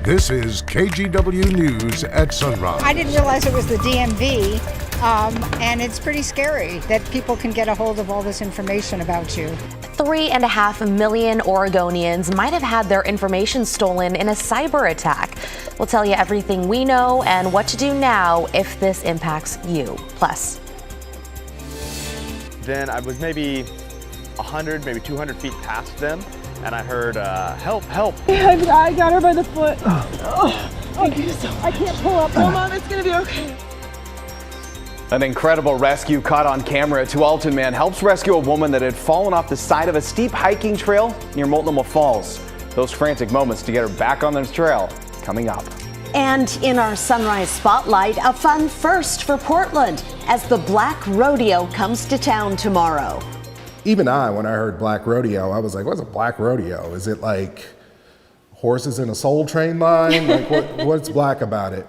This is KGW News at Sunrise. I didn't realize it was the DMV, and it's pretty scary that people can get a hold of all this information about you. 3.5 million Oregonians might have had their information stolen in a cyber attack. We'll tell you everything we know and what to do now if this impacts you. Plus, then I was maybe 100, maybe 200 feet past them, and I heard, help, help. I got her by the foot. I can't pull up. No, Mom, it's gonna be okay. An incredible rescue caught on camera. A Tualatin man helps rescue a woman that had fallen off the side of a steep hiking trail near Multnomah Falls. Those frantic moments to get her back on the trail coming up. And in our Sunrise Spotlight, a fun first for Portland as the Black Rodeo comes to town tomorrow. Even when I heard Black Rodeo, I was like, what's a Black Rodeo? Is it like horses in a Soul Train line? Like what's black about it?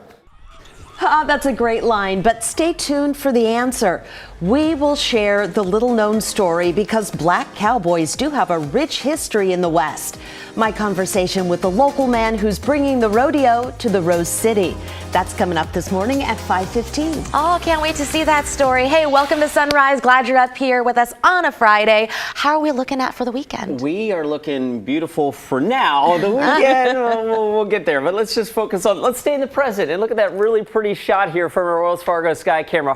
That's a great line, but stay tuned for the answer. We will share the little-known story because black cowboys do have a rich history in the West. My conversation with the local man who's bringing the rodeo to the Rose City. That's coming up this morning at 5:15. oh, can't wait to see that story. Hey, welcome to Sunrise. Glad you're up here with us on a Friday. How are we looking at for the weekend? We are looking beautiful for now. The weekend, we'll get there, but let's stay in the present and look at that really pretty shot here from our Wells Fargo sky camera.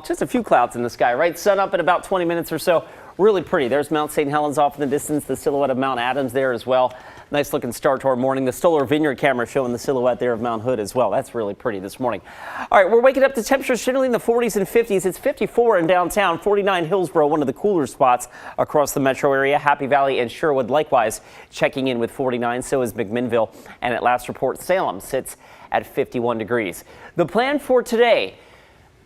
Just a few clouds in the sky, right? Sun up in about 20 minutes or so. Really pretty. There's Mount St. Helens off in the distance, the silhouette of Mount Adams there as well. Nice looking start to our morning. The Stoller Vineyard camera showing the silhouette there of Mount Hood as well. That's really pretty this morning. All right, we're waking up to temperatures generally in the 40s and 50s. It's 54 in downtown, 49 Hillsborough, one of the cooler spots across the metro area. Happy Valley and Sherwood likewise checking in with 49. So is McMinnville. And at last report, Salem sits at 51 degrees. The plan for today,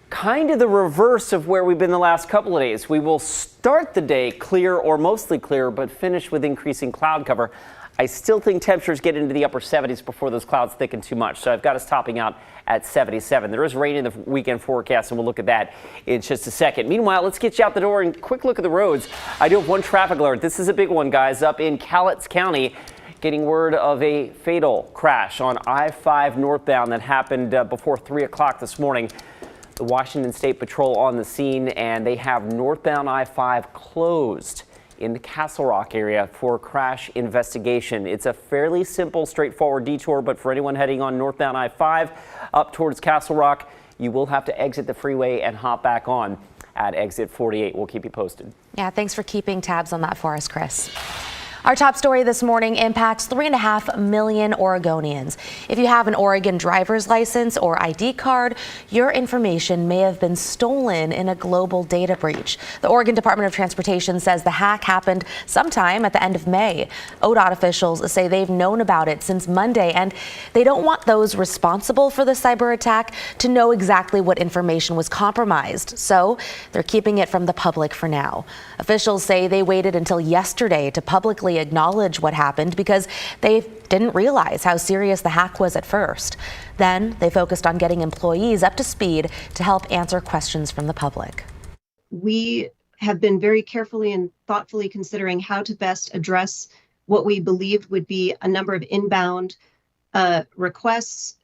kind of the reverse of where we've been the last couple of days. We will start the day clear or mostly clear, but finish with increasing cloud cover. I still think temperatures get into the upper 70s before those clouds thicken too much. So I've got us topping out at 77. There is rain in the weekend forecast, and we'll look at that in just a second. Meanwhile, let's get you out the door and quick look at the roads. I do have one traffic alert. This is a big one, guys, up in Cowlitz County. Getting word of a fatal crash on I-5 northbound that happened before 3 o'clock this morning. The Washington State Patrol on the scene, and they have northbound I-5 closed in the Castle Rock area for crash investigation. It's a fairly simple, straightforward detour, but for anyone heading on northbound I-5 up towards Castle Rock, you will have to exit the freeway and hop back on at exit 48. We'll keep you posted. Yeah, thanks for keeping tabs on that for us, Chris. Our top story this morning impacts 3.5 million Oregonians. If you have an Oregon driver's license or ID card, your information may have been stolen in a global data breach. The Oregon Department of Transportation says the hack happened sometime at the end of May. ODOT officials say they've known about it since Monday, and they don't want those responsible for the cyber attack to know exactly what information was compromised. So they're keeping it from the public for now. Officials say they waited until yesterday to publicly acknowledge what happened because they didn't realize how serious the hack was at first. Then they focused on getting employees up to speed to help answer questions from the public. We have been very carefully and thoughtfully considering how to best address what we believed would be a number of inbound requests.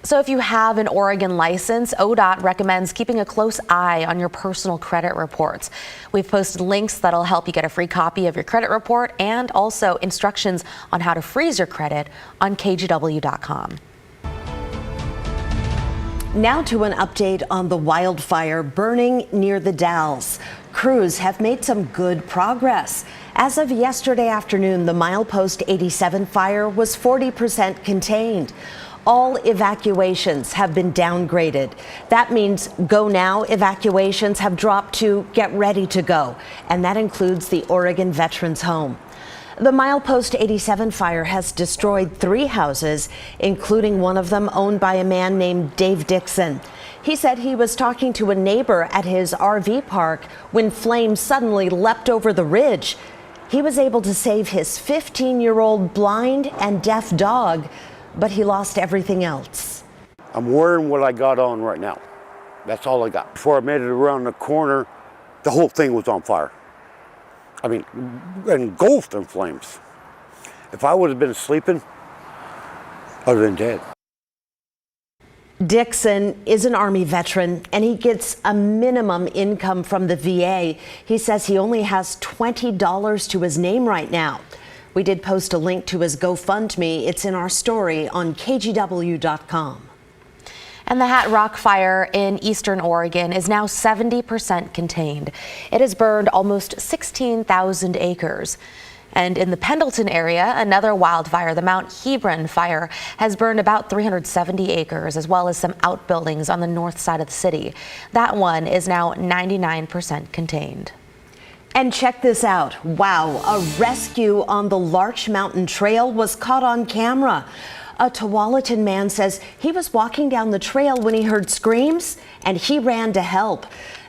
So if you have an Oregon license, ODOT recommends keeping a close eye on your personal credit reports. We've posted links that'll help you get a free copy of your credit report and also instructions on how to freeze your credit on KGW.com. Now to an update on the wildfire burning near the Dalles. Crews have made some good progress. As of yesterday afternoon, the Milepost 87 fire was 40% contained. All evacuations have been downgraded. That means go now evacuations have dropped to get ready to go, and that includes the Oregon Veterans Home. The Milepost 87 fire has destroyed 3 houses, including one of them owned by a man named Dave Dixon. He said he was talking to a neighbor at his RV park when flames suddenly leapt over the ridge. He was able to save his 15-year-old blind and deaf dog, but he lost everything else. I'm wearing what I got on right now. That's all I got. Before I made it around the corner, the whole thing was on fire. I mean, engulfed in flames. If I would have been sleeping, I'd have been dead. Dixon is an Army veteran and he gets a minimum income from the VA. He says he only has $20 to his name right now. We did post a link to his GoFundMe. It's in our story on KGW.com. And the Hat Rock fire in eastern Oregon is now 70% contained. It has burned almost 16,000 acres. And in the Pendleton area, another wildfire, the Mount Hebron fire, has burned about 370 acres, as well as some outbuildings on the north side of the city. That one is now 99% contained. And check this out. Wow, a rescue on the Larch Mountain Trail was caught on camera. A Tualatin man says he was walking down the trail when he heard screams and he ran to help.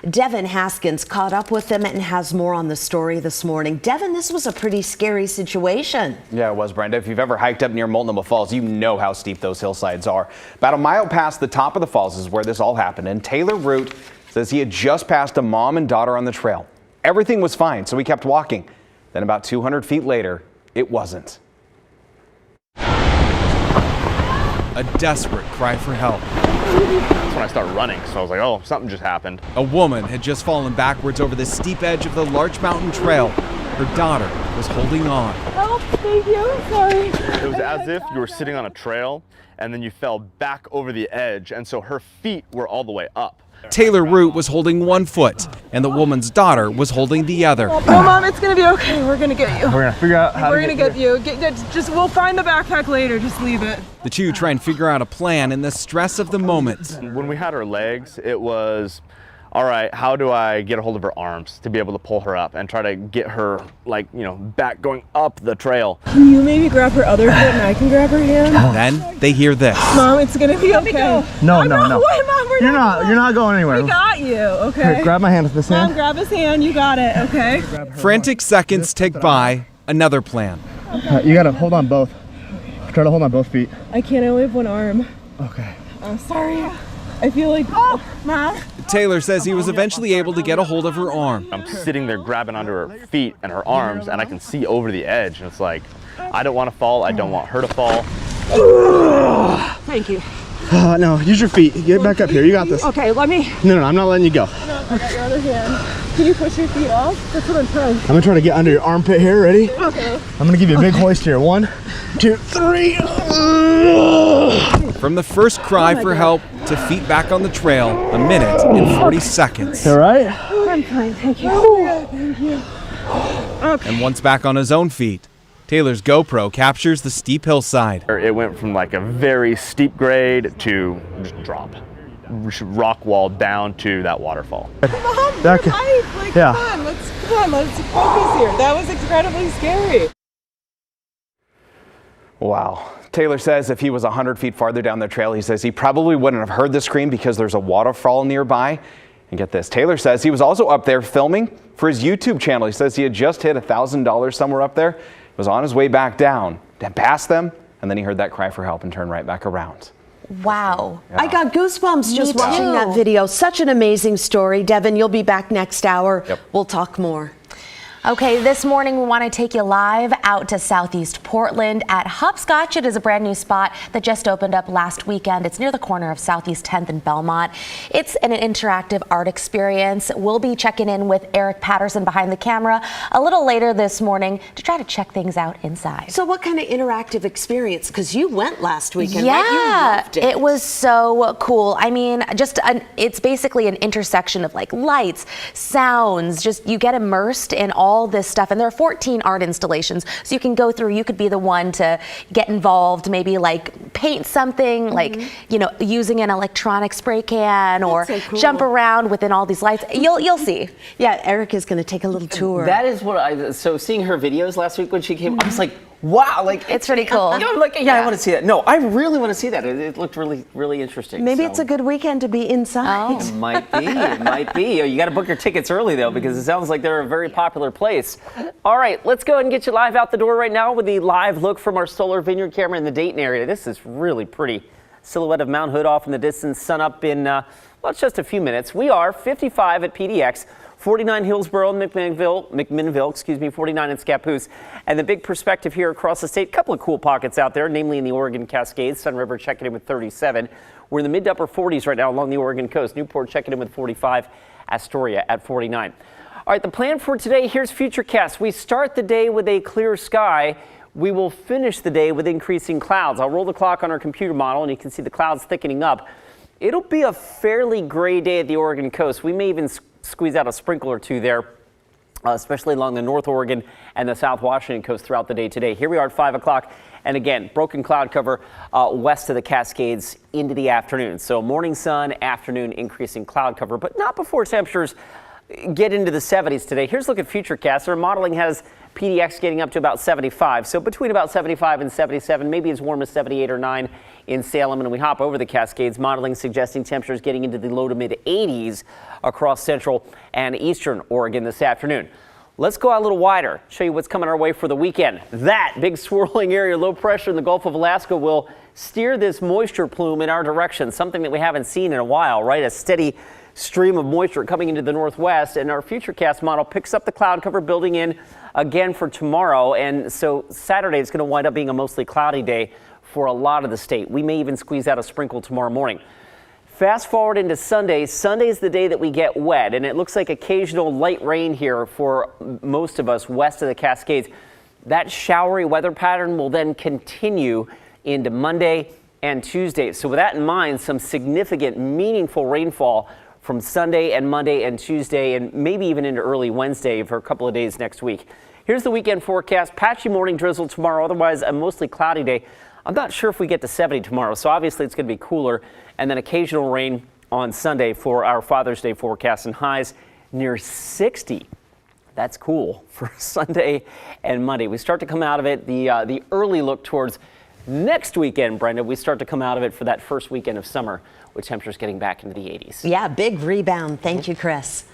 Devin Haskins caught up with them and has more on the story this morning. Devin, this was a pretty scary situation. Yeah, it was, Brenda. If you've ever hiked up near Multnomah Falls, you know how steep those hillsides are. About a mile past the top of the falls is where this all happened. And Taylor Root says he had just passed a mom and daughter on the trail. Everything was fine, so he kept walking. Then about 200 feet later, it wasn't. A desperate cry for help. That's when I started running, so I was like, oh, something just happened. A woman had just fallen backwards over the steep edge of the Larch Mountain Trail. Her daughter was holding on. Help, thank you, sorry. It was as if you were sitting on a trail and then you fell back over the edge, and so her feet were all the way up. Taylor Root was holding one foot, and the woman's daughter was holding the other. No, Mom, it's gonna be okay. We're gonna get you. We're gonna figure out how We're gonna get you. Just we'll find the backpack later. Just leave it. The two try and figure out a plan in the stress of the moment. When we had her legs, it was, all right, how do I get a hold of her arms to be able to pull her up and try to get her, like, you know, back going up the trail? Can you maybe grab her other foot and I can grab her hand? Then they hear this. Mom, it's gonna be okay. No. Wait, Mom, You're not going anywhere. We got you, okay? Here, grab my hand with this hand. Mom, grab his hand. You got it, okay? Frantic seconds tick by. Another plan. You gotta hold on both. Try to hold on both feet. I can't. I only have one arm. Okay. I'm sorry. I feel like, oh, Mom. Taylor says he was eventually able to get a hold of her arm. I'm sitting there grabbing onto her feet and her arms, and I can see over the edge, and it's like, I don't want to fall. I don't want her to fall. Thank you. No, use your feet. Get back up here. You got this. Okay, let me. No, I'm not letting you go. No, I got your other hand. Can you push your feet off? That's what I'm trying. I'm gonna try to get under your armpit here. Ready? Okay. I'm gonna give you a big hoist here. 1, 2, 3. From the first cry for help to feet back on the trail, 1 minute and 40 seconds. All right? I'm fine, thank you. Oh, thank you. Okay. And once back on his own feet, Taylor's GoPro captures the steep hillside. It went from like a very steep grade to just drop. Rock wall down to that waterfall. Mom, like, yeah. Come on, let's focus here. That was incredibly scary. Wow. Taylor says if he was 100 feet farther down the trail, he says he probably wouldn't have heard the scream because there's a waterfall nearby. And get this, Taylor says he was also up there filming for his YouTube channel. He says he had just hit $1,000 somewhere up there, was on his way back down, past them, and then he heard that cry for help and turned right back around. Wow. Yeah. I got goosebumps just watching that video. Such an amazing story. Devin, you'll be back next hour. Yep. We'll talk more. Okay, this morning we want to take you live out to Southeast Portland at Hopscotch. It is a brand new spot that just opened up last weekend. It's near the corner of Southeast 10th and Belmont. It's an interactive art experience. We'll be checking in with Eric Patterson behind the camera a little later this morning to try to check things out inside. So what kind of interactive experience? Because you went last weekend, yeah, right? You loved it was so cool. I mean, it's basically an intersection of like lights, sounds, just you get immersed in all this stuff, and there are 14 art installations, so you can go through. You could be the one to get involved, maybe like paint something, like, you know, using an electronic spray can, or so cool. jump around within all these lights. You'll see. Yeah, Eric is going to take a little tour. That is what so seeing her videos last week when she came, I was like, wow, like it's pretty cool. I'm like, yeah, I want to see that. No, I really want to see that. It looked really, really interesting. Maybe it's a good weekend to be inside. Oh, might be. It might be. You got to book your tickets early though, because it sounds like they're a very popular place. All right, let's go ahead and get you live out the door right now with the live look from our Solar Vineyard camera in the Dayton area. This is really pretty. Silhouette of Mount Hood off in the distance. Sun up in well, it's just a few minutes. We are 55 at PDX. 49 Hillsborough, McMinnville, 49 in Scappoose. And the big perspective here across the state, a couple of cool pockets out there, namely in the Oregon Cascades. Sun River checking in with 37. We're in the mid to upper 40s right now along the Oregon coast. Newport checking in with 45. Astoria at 49. All right, the plan for today, here's Futurecast. We start the day with a clear sky. We will finish the day with increasing clouds. I'll roll the clock on our computer model and you can see the clouds thickening up. It'll be a fairly gray day at the Oregon coast. We may even squeeze out a sprinkle or two there, especially along the North Oregon and the South Washington coast throughout the day today. Here we are at 5 o'clock. And again, broken cloud cover west of the Cascades into the afternoon. So morning sun, afternoon increasing cloud cover, but not before temperatures get into the 70s today. Here's a look at Futurecast. Our modeling has PDX getting up to about 75. So between about 75 and 77, maybe as warm as 78 or 9 in Salem. And we hop over the Cascades, modeling suggesting temperatures getting into the low to mid 80s across central and eastern Oregon this afternoon. Let's go out a little wider, show you what's coming our way for the weekend. That big swirling area, low pressure in the Gulf of Alaska will steer this moisture plume in our direction, something that we haven't seen in a while, right? A steady stream of moisture coming into the northwest, and our Futurecast model picks up the cloud cover building in again for tomorrow. And so Saturday is going to wind up being a mostly cloudy day for a lot of the state. We may even squeeze out a sprinkle tomorrow morning. Fast forward into Sunday. Sunday's the day that we get wet, and it looks like occasional light rain here for most of us west of the Cascades. That showery weather pattern will then continue into Monday and Tuesday. So with that in mind, some significant, meaningful rainfall from Sunday and Monday and Tuesday, and maybe even into early Wednesday for a couple of days next week. Here's the weekend forecast. Patchy morning drizzle tomorrow, otherwise a mostly cloudy day. I'm not sure if we get to 70 tomorrow, so obviously it's going to be cooler. And then occasional rain on Sunday for our Father's Day forecast, and highs near 60. That's cool for Sunday and Monday. We start to come out of it, the early look towards next weekend, Brenda. We start to come out of it for that first weekend of summer with temperatures getting back into the 80s. Yeah, big rebound. Thank you, Chris.